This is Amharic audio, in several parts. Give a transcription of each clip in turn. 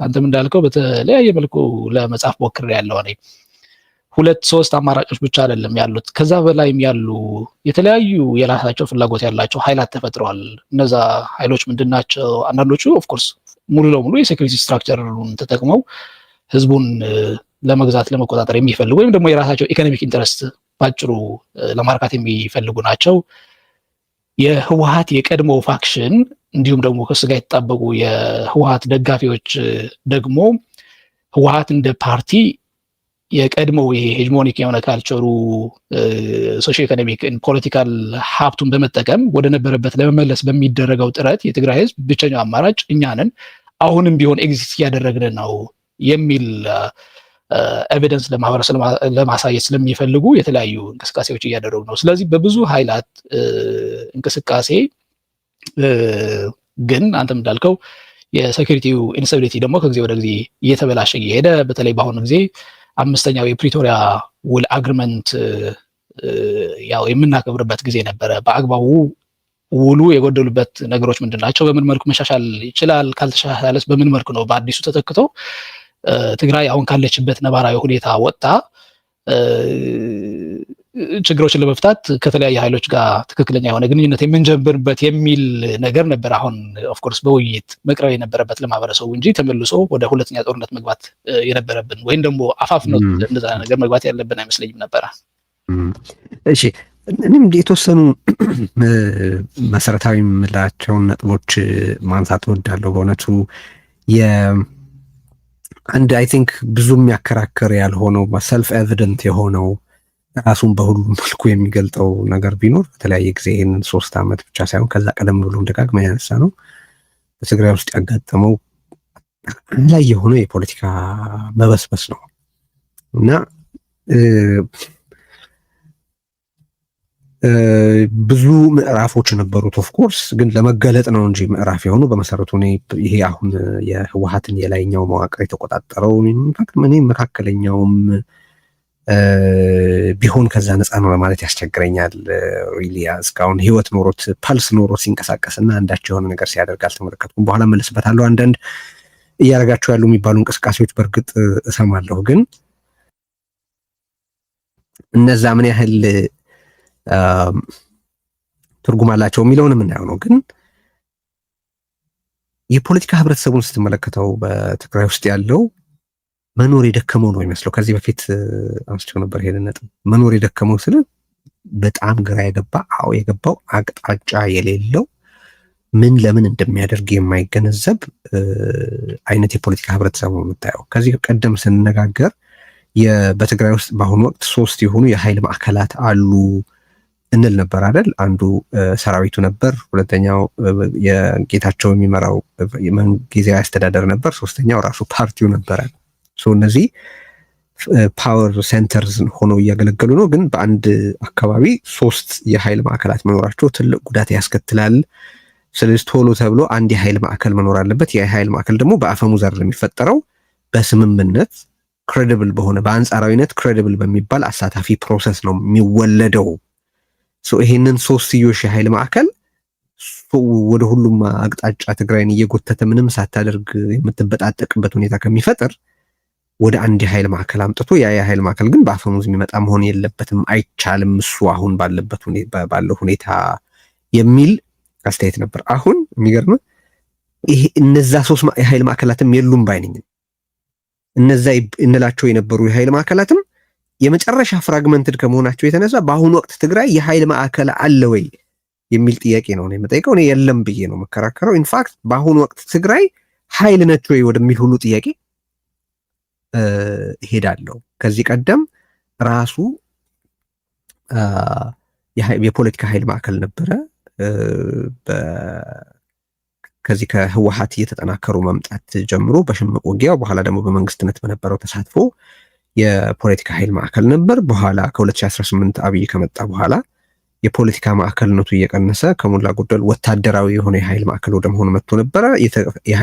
አንተም እንዳልከው በተለያየ መልኩ ለመጻፍ ሞክሬያለሁ እኔ። 2-3 አማራጮች ብቻ አይደለም ያሉት፣ ከዛ በላይም ያሉ የተለያዩ የራሳቸው ፍላጎት ያላቸው ኃይላት ተፈጥረዋል። እነዛ ኃይሎች ምንድናቸው? አንዳንዶቹ ኦፍኮርስ ሙሉ ለሙሉ የሴኩሪቲ ስትራክቸሩን ተጠቅመው ህዝቡን ለመግዛት ለመቆጣጠር የሚፈልጉ ወይም ደግሞ የራሳቸው ኢኮኖሚክ ኢንተረስት ባጭሩ ለማርካት የሚፈልጉ ናቸው። የህወሓት የቀድሞ ፋክሽን እንዲሁም ደግሞ ከሱ ጋር የተጣበቁ የህወሓት ደጋፊዎች ደግሞ ህወሓት እንደ ፓርቲ የቀድሞው ይሄ ሄጅሞኒክ የሆነ ካልቸሩ ሶሺዮ ኢኮኖሚክ ፖለቲካል ሀብቱን በመጠቀም ወደ ነበረበት ለመመለስ በሚደረገው ጥረት የትግራይ ህዝብ ብቸኛው አማራጭ እኛ ነን፣ አሁንም ቢሆን ኤግዚስት እያደረግን ነው የሚል ኤቪደንስ ለማህበረሰብ ለማሳየት ስለሚፈልጉ የተለያዩ እንቅስቃሴዎች እያደረጉ ነው። ስለዚህ በብዙ ኃይላት እንቅስቃሴ ግን አንተም እንዳልከው የሴኩሪቲው ኢንስታቢሊቲ ደግሞ ከጊዜ ወደ ጊዜ እየተበላሸ እየሄደ በተለይ በአሁኑ ጊዜ 5ኛው የፕሪቶሪያ ውል አግሪመንት ያው የምናከብርበት ጊዜ ነበረ። በአግባቡ ውሉ የጎደሉበት ነገሮች ምንድን ናቸው? በምን መልኩ መሻሻል ይችላል? ካልተሻሻለስ በምን መልኩ ነው በአዲሱ ተተክቶ ትግራይ አሁን ካለችበት ነባራዊ ሁኔታ ወጣ ችግሮችን ለመፍታት ከተለያየ ኃይሎች ጋር ትክክለኛ የሆነ ግንኙነት የምንጀምርበት የሚል ነገር ነበር። አሁን ኦፍኮርስ በውይይት መቅረብ የነበረበት ለማህበረሰቡ እንጂ ተመልሶ ወደ 2ኛ ጦርነት መግባት የነበረብን ወይም ደግሞ አፋፍነት እንደዛ ነገር መግባት ያለብን አይመስለኝም ነበረ። እሺ እኔም የተወሰኑ መሰረታዊ የምላቸውን ነጥቦች ማንሳት እወዳለሁ። በእውነቱ አንድ አይ ቲንክ ብዙ የሚያከራክር ያልሆነው ሰልፍ ኤቪደንት የሆነው ራሱን በሁሉም መልኩ የሚገልጠው ነገር ቢኖር በተለያየ ጊዜ ይህንን 3 ዓመት ብቻ ሳይሆን ከዛ ቀደም ብሎም ደጋግመን ያነሳ ነው በትግራይ ውስጥ ያጋጠመው ላይ የሆነ የፖለቲካ መበስበስ ነው እና ብዙ ምዕራፎች ነበሩት። ኦፍኮርስ ግን ለመገለጥ ነው እንጂ ምዕራፍ የሆኑ በመሰረቱ ይሄ አሁን የህወሓትን የላይኛው መዋቅር የተቆጣጠረው ኢንፋክት መካከለኛውም ቢሆን ከዛ ነፃ ነው ለማለት ያስቸግረኛል። ሪሊ እስካሁን ህይወት ኖሮት ፐልስ ኖሮት ሲንቀሳቀስና አንዳቸው የሆነ ነገር ሲያደርግ አልተመለከትኩም። በኋላ መለስበታለሁ። አንዳንድ እያደረጋቸው ያሉ የሚባሉ እንቅስቃሴዎች በእርግጥ እሰማለሁ፣ ግን እነዛ ምን ያህል ትርጉም አላቸው የሚለውን የምናየው ነው። ግን የፖለቲካ ህብረተሰቡን ስትመለከተው በትግራይ ውስጥ ያለው መኖር የደከመው ነው የሚመስለው። ከዚህ በፊት አንስቼው ነበር ይሄንን ነጥብ። መኖር የደከመው ስለ በጣም ግራ የገባው አቅጣጫ የሌለው ምን ለምን እንደሚያደርግ የማይገነዘብ አይነት የፖለቲካ ህብረተሰቡ ነው የምታየው። ከዚህ ቀደም ስንነጋገር በትግራይ ውስጥ በአሁኑ ወቅት 3 የሆኑ የኃይል ማዕከላት አሉ እንል ነበር አይደል? አንዱ ሰራዊቱ ነበር፣ ሁለተኛው የጌታቸው የሚመራው ጊዜያዊ አስተዳደር ነበር፣ 3ኛው ራሱ ፓርቲው ነበረ። እነዚህ ፓወር ሴንተርስ ሆነው እያገለገሉ ነው። ግን በአንድ አካባቢ 3 የኃይል ማዕከላት መኖራቸው ትልቅ ጉዳት ያስከትላል። ስለዚህ ቶሎ ተብሎ አንድ የኃይል ማዕከል መኖር አለበት። የኃይል ማዕከል ደግሞ በአፈሙዝ አይደለም የሚፈጠረው፣ በስምምነት ክሬዲብል በሆነ በአንጻራዊነት ክሬዲብል በሚባል አሳታፊ ፕሮሰስ ነው የሚወለደው። ይሄንን 3ዮሽ የኃይል ማዕከል ወደ ሁሉም አቅጣጫ ትግራይን እየጎተተ ምንም ሳታደርግ የምትበጣጠቅበት ሁኔታ ከሚፈጥር ወደ አንድ የኃይል ማዕከል አምጥቶ ያ የኃይል ማዕከል ግን በአፈሙዝ የሚመጣ መሆን የለበትም፣ አይቻልም እሱ አሁን ባለው ሁኔታ የሚል አስተያየት ነበር። አሁን የሚገርም እነዛ 3 የኃይል ማዕከላትም የሉም ባይነኝ። እነዛ እንላቸው የነበሩ የኃይል ማዕከላትም የመጨረሻ ፍራግመንትድ ከመሆናቸው የተነሳ በአሁኑ ወቅት ትግራይ የኃይል ማዕከል አለ ወይ የሚል ጥያቄ ነው የምጠይቀው። እኔ የለም ብዬ ነው መከራከረው። ኢንፋክት በአሁኑ ወቅት ትግራይ ኃይል ነች ወይ ወደሚል ሁሉ ጥያቄ ሄዳለሁ። ከዚህ ቀደም ራሱ የፖለቲካ ኃይል ማዕከል ነበረ። ከዚህ ከህወሓት እየተጠናከሩ መምጣት ጀምሮ በሽምቅ ውጊያው በኋላ ደግሞ በመንግስትነት በነበረው ተሳትፎ የፖለቲካ ኃይል ማዕከል ነበር። በኋላ ከ2018 አብይ ከመጣ በኋላ የፖለቲካ ማዕከልነቱ እየቀነሰ ከሞላ ጎደል ወታደራዊ የሆነ የኃይል ማዕከል ወደ መሆኑ መጥቶ ነበረ።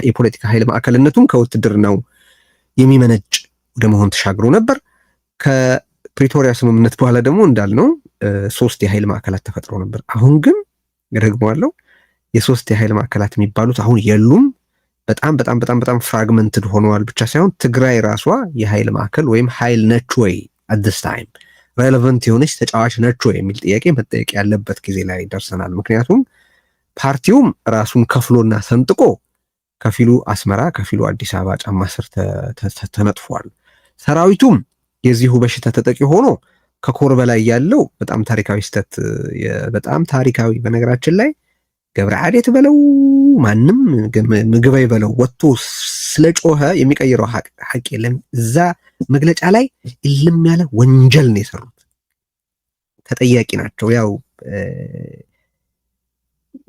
የፖለቲካ ኃይል ማዕከልነቱም ከውትድርናው የሚመነጭ ወደ መሆን ተሻግሮ ነበር። ከፕሪቶሪያ ስምምነት በኋላ ደግሞ እንዳልነው 3 የኃይል ማዕከላት ተፈጥሮ ነበር። አሁን ግን ደግሞዋለው የ3 የኃይል ማዕከላት የሚባሉት አሁን የሉም። በጣም በጣም በጣም በጣም ፍራግመንትድ ሆነዋል ብቻ ሳይሆን ትግራይ ራሷ የኃይል ማዕከል ወይም ኃይል ነች ወይ at this time ሬሌቫንት የሆነች ተጫዋች ነች ወይ የሚል ጥያቄ መጠየቅ ያለበት ጊዜ ላይ ደርሰናል። ምክንያቱም ፓርቲውም ራሱን ከፍሎና ሰንጥቆ ከፊሉ አስመራ ከፊሉ አዲስ አበባ ጫማ ስር ተነጥፏል። ሰራዊቱም የዚሁ በሽታ ተጠቂ ሆኖ ከኮር በላይ ያለው በጣም ታሪካዊ ስተት በጣም ታሪካዊ በነገራችን ላይ ገብረ ዓዴት በለው ማንም ምግባይ በለው ወጥቶ ስለጮኸ የሚቀይረው ሐቅ የለም። እዛ መግለጫ ላይ እልም ያለ ወንጀል ነው የሰሩት፣ ተጠያቂ ናቸው። ያው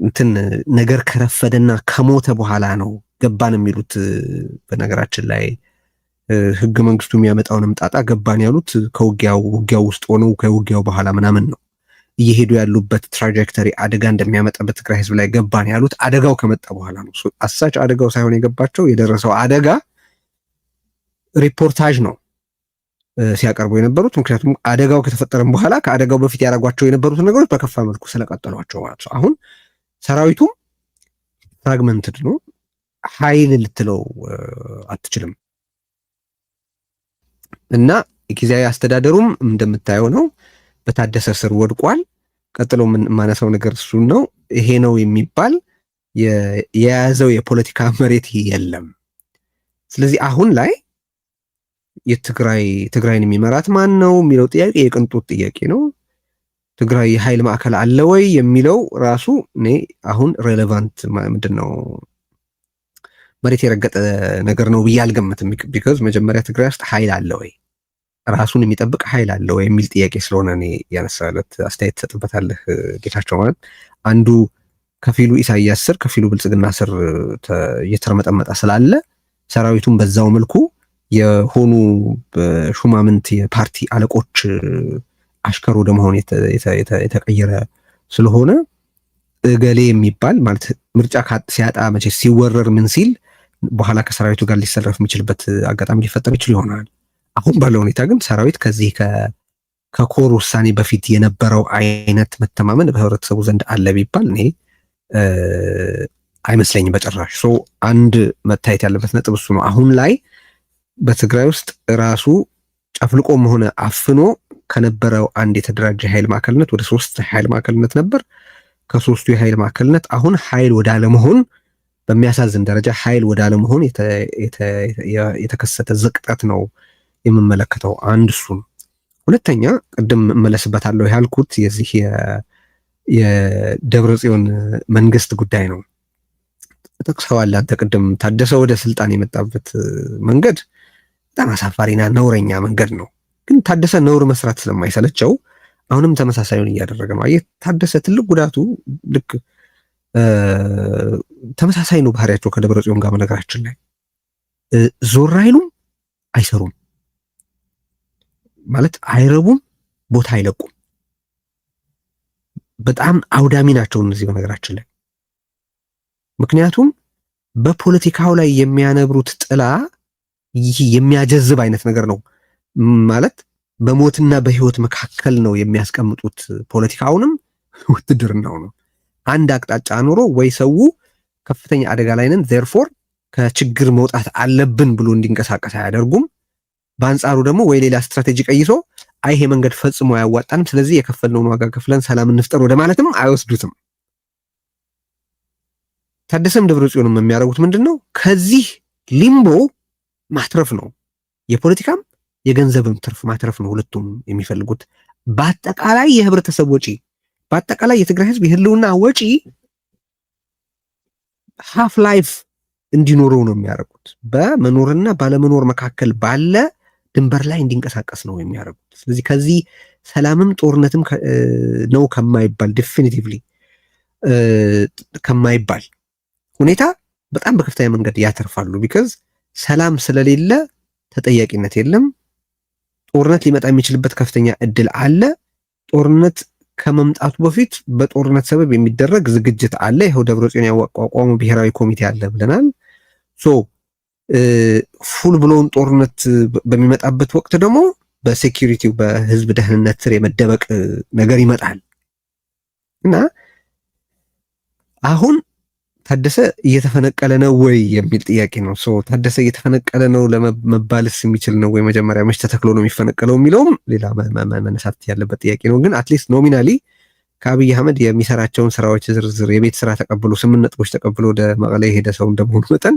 እንትን ነገር ከረፈደና ከሞተ በኋላ ነው ገባን የሚሉት። በነገራችን ላይ ህገ መንግስቱ የሚያመጣውንም ጣጣ ገባን ያሉት ከውጊያው ውስጥ ሆነው ከውጊያው በኋላ ምናምን ነው። እየሄዱ ያሉበት ትራጀክተሪ አደጋ እንደሚያመጣ በትግራይ ህዝብ ላይ ገባን ያሉት አደጋው ከመጣ በኋላ ነው። አሳች አደጋው ሳይሆን የገባቸው የደረሰው አደጋ ሪፖርታጅ ነው ሲያቀርቡ የነበሩት። ምክንያቱም አደጋው ከተፈጠረም በኋላ ከአደጋው በፊት ያደረጓቸው የነበሩት ነገሮች በከፋ መልኩ ስለቀጠሏቸው ማለት ነው። አሁን ሰራዊቱም ፍራግመንትድ ነው፣ ኃይል ልትለው አትችልም። እና ጊዜያዊ አስተዳደሩም እንደምታየው ነው፣ በታደሰ ስር ወድቋል። ቀጥሎ የማነሳው ነገር እሱ ነው። ይሄ ነው የሚባል የያዘው የፖለቲካ መሬት የለም። ስለዚህ አሁን ላይ ትግራይን የሚመራት ማን ነው የሚለው ጥያቄ የቅንጦት ጥያቄ ነው። ትግራይ የኃይል ማዕከል አለ ወይ የሚለው ራሱ እኔ አሁን ሬሌቫንት ምንድነው መሬት የረገጠ ነገር ነው ብዬ አልገምትም። ቢካዝ መጀመሪያ ትግራይ ውስጥ ኃይል አለ ወይ ራሱን የሚጠብቅ ኃይል አለ ወይ የሚል ጥያቄ ስለሆነ እኔ ያነሳለት አስተያየት ትሰጥበታለህ ጌታቸው። ማለት አንዱ ከፊሉ ኢሳያስ ስር ከፊሉ ብልጽግና ስር እየተረመጠመጠ ስላለ ሰራዊቱን በዛው መልኩ የሆኑ ሹማምንት የፓርቲ አለቆች አሽከር ወደ መሆን የተቀየረ ስለሆነ እገሌ የሚባል ማለት ምርጫ ሲያጣ መቼ ሲወረር ምን ሲል በኋላ ከሰራዊቱ ጋር ሊሰረፍ የሚችልበት አጋጣሚ ሊፈጠር ይችል ይሆናል። አሁን ባለው ሁኔታ ግን ሰራዊት ከዚህ ከኮር ውሳኔ በፊት የነበረው አይነት መተማመን በህብረተሰቡ ዘንድ አለ ቢባል እኔ አይመስለኝም በጭራሽ። አንድ መታየት ያለበት ነጥብ እሱ ነው። አሁን ላይ በትግራይ ውስጥ ራሱ ጨፍልቆም ሆነ አፍኖ ከነበረው አንድ የተደራጀ ኃይል ማዕከልነት ወደ 3 ኃይል ማዕከልነት ነበር። ከ3ቱ የኃይል ማዕከልነት አሁን ኃይል ወደ አለመሆን በሚያሳዝን ደረጃ ኃይል ወደ አለመሆን የተከሰተ ዝቅጠት ነው የምመለከተው። አንድ እሱ ነው። ሁለተኛ ቅድም እመለስበታለሁ ያልኩት የዚህ የደብረ ጽዮን መንግስት ጉዳይ ነው። ጠቅሰዋል አንተ ቅድም። ታደሰ ወደ ስልጣን የመጣበት መንገድ በጣም አሳፋሪና ነውረኛ መንገድ ነው። ግን ታደሰ ነውር መስራት ስለማይሰለቸው አሁንም ተመሳሳዩን እያደረገ ነው። አየህ ታደሰ ትልቅ ጉዳቱ ልክ ተመሳሳይ ነው ባህሪያቸው ከደብረ ጽዮን ጋር። በነገራችን ላይ ዞር አይሉም፣ አይሰሩም ማለት አይረቡም፣ ቦታ አይለቁም። በጣም አውዳሚ ናቸው እነዚህ በነገራችን ላይ። ምክንያቱም በፖለቲካው ላይ የሚያነብሩት ጥላ ይህ የሚያጀዝብ አይነት ነገር ነው ማለት በሞትና በህይወት መካከል ነው የሚያስቀምጡት። ፖለቲካውንም ውትድርናው ነው አንድ አቅጣጫ ኖሮ ወይ ሰው ከፍተኛ አደጋ ላይ ነን ዜርፎር ከችግር መውጣት አለብን ብሎ እንዲንቀሳቀስ አያደርጉም። በአንጻሩ ደግሞ ወይ ሌላ ስትራቴጂ ቀይሶ አይ ይሄ መንገድ ፈጽሞ አያዋጣንም፣ ስለዚህ የከፈልነውን ዋጋ ከፍለን ሰላም እንፍጠር ወደ ማለትም አይወስዱትም። ታደሰም ደብረ ጽዮንም የሚያደርጉት ምንድነው? ከዚህ ሊምቦ ማትረፍ ነው። የፖለቲካም የገንዘብም ትርፍ ማትረፍ ነው ሁለቱም የሚፈልጉት። በአጠቃላይ የህብረተሰብ ወጪ፣ በአጠቃላይ የትግራይ ህዝብ የህልውና ወጪ ሃፍ ላይፍ እንዲኖረው ነው የሚያደርጉት። በመኖርና ባለመኖር መካከል ባለ ድንበር ላይ እንዲንቀሳቀስ ነው የሚያደርጉት። ስለዚህ ከዚህ ሰላምም ጦርነትም ነው ከማይባል ዴፊኒቲቭሊ ከማይባል ሁኔታ በጣም በከፍተኛ መንገድ ያተርፋሉ። ቢካዝ ሰላም ስለሌለ ተጠያቂነት የለም። ጦርነት ሊመጣ የሚችልበት ከፍተኛ እድል አለ። ጦርነት ከመምጣቱ በፊት በጦርነት ሰበብ የሚደረግ ዝግጅት አለ። ይኸው ደብረጽዮን ያቋቋሙ ብሔራዊ ኮሚቴ አለ ብለናል። ፉል ብሎን ጦርነት በሚመጣበት ወቅት ደግሞ በሴኪሪቲው በህዝብ ደህንነት ስር የመደበቅ ነገር ይመጣል እና አሁን ታደሰ እየተፈነቀለ ነው ወይ የሚል ጥያቄ ነው። ታደሰ እየተፈነቀለ ነው ለመባልስ የሚችል ነው ወይ? መጀመሪያ መች ተተክሎ ነው የሚፈነቀለው የሚለውም ሌላ መነሳት ያለበት ጥያቄ ነው። ግን አትሊስት ኖሚናሊ ከአብይ አህመድ የሚሰራቸውን ስራዎች ዝርዝር የቤት ስራ ተቀብሎ 8 ነጥቦች ተቀብሎ ወደ መቀሌ የሄደ ሰው እንደመሆኑ መጠን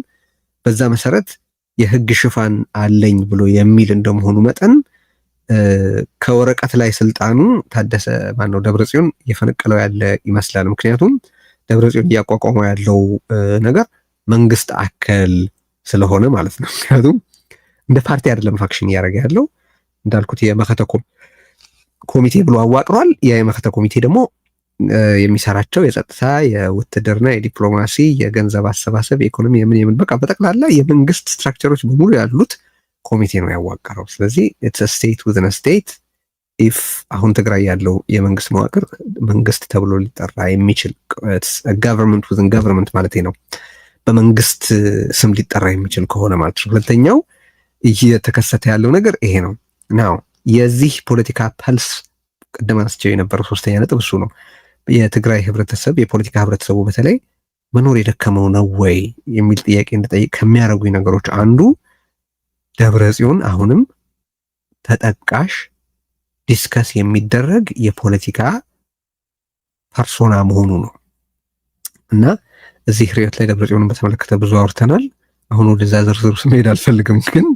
በዛ መሰረት የህግ ሽፋን አለኝ ብሎ የሚል እንደመሆኑ መጠን ከወረቀት ላይ ስልጣኑ ታደሰ ማነው ደብረጽዮን እየፈነቀለው ያለ ይመስላል። ምክንያቱም ደብረጽዮን እያቋቋመው ያለው ነገር መንግስት አከል ስለሆነ ማለት ነው። ምክንያቱም እንደ ፓርቲ አይደለም ፋክሽን እያደረገ ያለው እንዳልኩት የመከተ ኮሚቴ ብሎ አዋቅሯል። ያ የመከተ ኮሚቴ ደግሞ የሚሰራቸው የጸጥታ፣ የውትድርና፣ የዲፕሎማሲ፣ የገንዘብ አሰባሰብ፣ የኢኮኖሚ የምን በቃ በጠቅላላ የመንግስት ስትራክቸሮች በሙሉ ያሉት ኮሚቴ ነው ያዋቀረው። ስለዚህ ኢትስ ስቴት ዊዝን ስቴት ኢፍ አሁን ትግራይ ያለው የመንግስት መዋቅር መንግስት ተብሎ ሊጠራ የሚችል ገቨርንመንት ዊዝን ገቨርንመንት ማለት ነው፣ በመንግስት ስም ሊጠራ የሚችል ከሆነ ማለት ነው። ሁለተኛው እየተከሰተ ያለው ነገር ይሄ ነው። ናው የዚህ ፖለቲካ ፐልስ ቅድም አንስቼው የነበረው ሶስተኛ ነጥብ እሱ ነው። የትግራይ ህብረተሰብ የፖለቲካ ህብረተሰቡ በተለይ መኖር የደከመው ነው ወይ የሚል ጥያቄ እንድጠይቅ ከሚያደርጉኝ ነገሮች አንዱ ደብረጽዮን አሁንም ተጠቃሽ ዲስከስ የሚደረግ የፖለቲካ ፐርሶና መሆኑ ነው እና እዚህ ሪዮት ላይ ደብረጽዮንን በተመለከተ ብዙ አውርተናል። አሁን ወደዛ ዝርዝር ውስጥ መሄድ አልፈልግም። ግን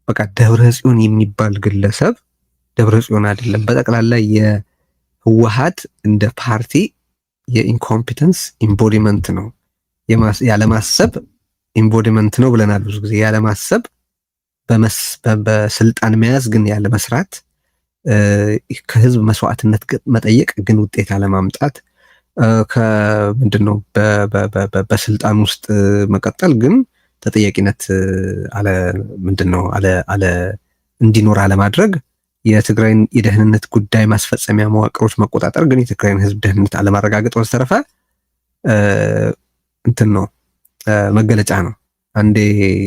በቃ ደብረጽዮን የሚባል ግለሰብ ደብረጽዮን አይደለም፣ በጠቅላላ የህወሓት እንደ ፓርቲ የኢንኮምፒተንስ ኢምቦዲመንት ነው። ያለማሰብ ኢምቦዲመንት ነው ብለናል ብዙ ጊዜ። ያለማሰብ በስልጣን መያዝ ግን ያለ መስራት፣ ከህዝብ መስዋዕትነት መጠየቅ ግን ውጤት አለማምጣት፣ ከምንድነው በስልጣን ውስጥ መቀጠል ግን ተጠያቂነት አለ ምንድነው አለ እንዲኖር አለማድረግ፣ የትግራይን የደህንነት ጉዳይ ማስፈጸሚያ መዋቅሮች መቆጣጠር ግን የትግራይን ህዝብ ደህንነት አለማረጋገጥ ወዘተረፈ እንትን ነው መገለጫ ነው። አንዴ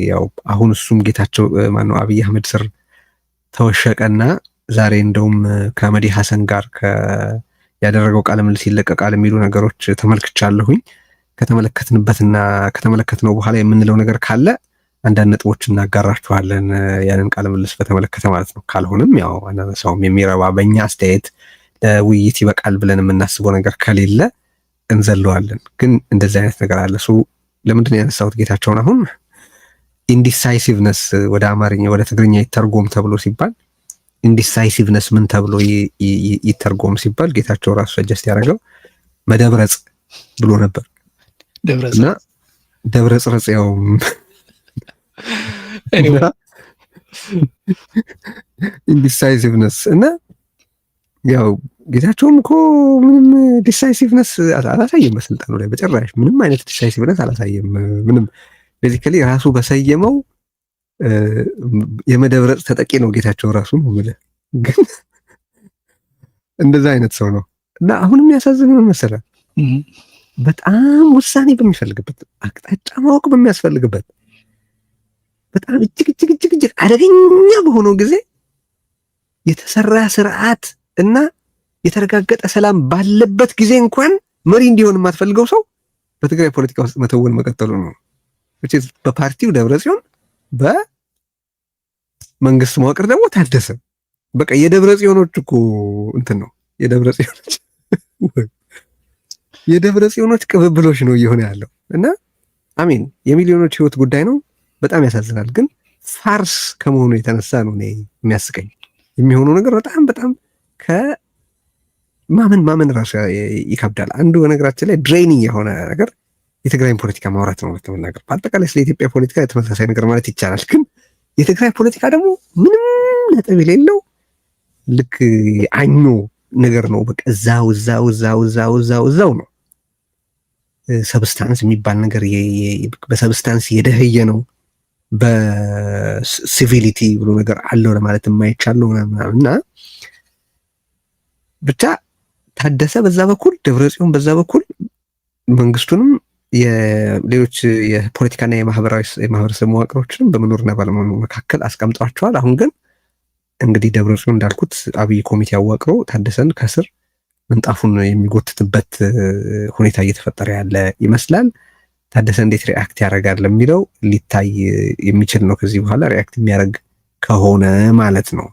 ያው አሁን እሱም ጌታቸው ማነው አብይ አህመድ ስር ተወሸቀና ዛሬ እንደውም ከመዲ ሐሰን ጋር ያደረገው ቃለ ምልልስ ይለቀቃል የሚሉ ነገሮች ተመልክቻለሁኝ። ከተመለከትነው በኋላ የምንለው ነገር ካለ አንዳንድ ነጥቦች እናጋራችኋለን፣ ያንን ቃለ ምልልስ በተመለከተ ማለት ነው። ካልሆነም ያው አናነሳውም። የሚረባ በእኛ አስተያየት ለውይይት ይበቃል ብለን የምናስበው ነገር ከሌለ እንዘለዋለን። ግን እንደዚህ አይነት ነገር አለ። ለምንድን ነው ያነሳሁት ጌታቸውን? አሁን ኢንዲሳይሲቭነስ ወደ አማርኛ ወደ ትግርኛ ይተርጎም ተብሎ ሲባል ኢንዲሳይሲቭነስ ምን ተብሎ ይተርጎም ሲባል ጌታቸው ራሱ ሰጀስት ያደረገው መደብረጽ ብሎ ነበር እና ደብረጽ ያው ኢንዲሳይሲቭነስ እና ያው ጌታቸውም እኮ ምንም ዲሳይሲቭነስ አላሳየም በስልጣኑ ላይ በጭራሽ ምንም አይነት ዲሳይሲቭነስ አላሳየም። ምንም ቤዚካሊ ራሱ በሰየመው የመደብረጽ ተጠቂ ነው ጌታቸው ራሱ ነው ማለት ግን እንደዛ አይነት ሰው ነው እና አሁንም ያሳዝነው መሰለህ በጣም ውሳኔ በሚፈልግበት አቅጣጫ ማወቅ በሚያስፈልግበት በጣም እጅግ አደገኛ በሆነው ጊዜ የተሰራ ስርዓት እና የተረጋገጠ ሰላም ባለበት ጊዜ እንኳን መሪ እንዲሆን የማትፈልገው ሰው በትግራይ ፖለቲካ ውስጥ መተወን መቀጠሉ ነው። በፓርቲው ደብረጽዮን በመንግስት መዋቅር ደግሞ ታደሰ። በቃ የደብረጽዮኖች እኮ እንትን ነው የደብረጽዮኖች ቅብብሎች ነው እየሆነ ያለው እና አሚን የሚሊዮኖች ህይወት ጉዳይ ነው። በጣም ያሳዝናል። ግን ፋርስ ከመሆኑ የተነሳ ነው እኔ የሚያስቀኝ የሚሆነው ነገር በጣም ማመን ራሱ ይከብዳል። አንዱ በነገራችን ላይ ድሬኒንግ የሆነ ነገር የትግራይን ፖለቲካ ማውራት ነው ለመናገር። በአጠቃላይ ስለ ኢትዮጵያ ፖለቲካ የተመሳሳይ ነገር ማለት ይቻላል። ግን የትግራይ ፖለቲካ ደግሞ ምንም ነጥብ የሌለው ልክ አኞ ነገር ነው። በቃ እዛው ነው። ሰብስታንስ የሚባል ነገር በሰብስታንስ የደህየ ነው። በሲቪሊቲ ብሎ ነገር አለው ለማለት የማይቻል ነው ምናምን እና ብቻ ታደሰ በዛ በኩል ደብረጽዮን በዛ በኩል መንግስቱንም የሌሎች የፖለቲካና የማህበረሰብ መዋቅሮችንም በመኖርና ባለመኖር መካከል አስቀምጧቸዋል። አሁን ግን እንግዲህ ደብረጽዮን እንዳልኩት አብይ ኮሚቴ አዋቅሮ ታደሰን ከስር ምንጣፉን የሚጎትትበት ሁኔታ እየተፈጠረ ያለ ይመስላል። ታደሰ እንዴት ሪአክት ያደርጋል የሚለው ሊታይ የሚችል ነው። ከዚህ በኋላ ሪአክት የሚያደርግ ከሆነ ማለት ነው።